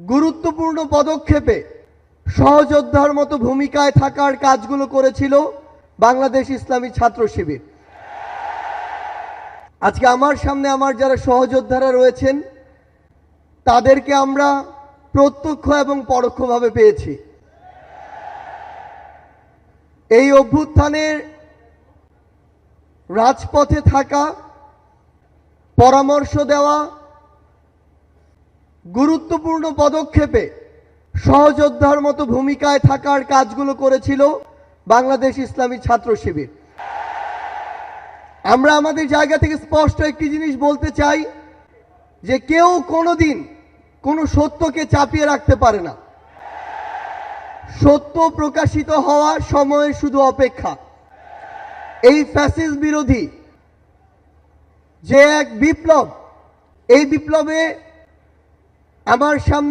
গুরুত্বপূর্ণ পদক্ষেপে সহযোদ্ধার মতো ভূমিকায় থাকার কাজগুলো করেছিল বাংলাদেশ ইসলামী ছাত্র শিবির। আজকে আমার সামনে আমার যারা সহযোদ্ধারা রয়েছেন তাদেরকে আমরা প্রত্যক্ষ এবং পরোক্ষভাবে পেয়েছি। এই অভ্যুত্থানের রাজপথে থাকা, পরামর্শ দেওয়া, গুরুত্বপূর্ণ পদক্ষেপে সহযোদ্ধার মতো ভূমিকায় থাকার কাজগুলো করেছিল বাংলাদেশ ইসলামী ছাত্র শিবির। আমরা আমাদের জায়গা থেকে স্পষ্ট একটি জিনিস বলতে চাই যে কেউ কোনোদিন কোনো সত্যকে চাপিয়ে রাখতে পারে না। সত্য প্রকাশিত হওয়ার সময়ের শুধু অপেক্ষা। এই ফ্যাসিস্ট বিরোধী যে এক বিপ্লব, এই বিপ্লবে আমার সামনে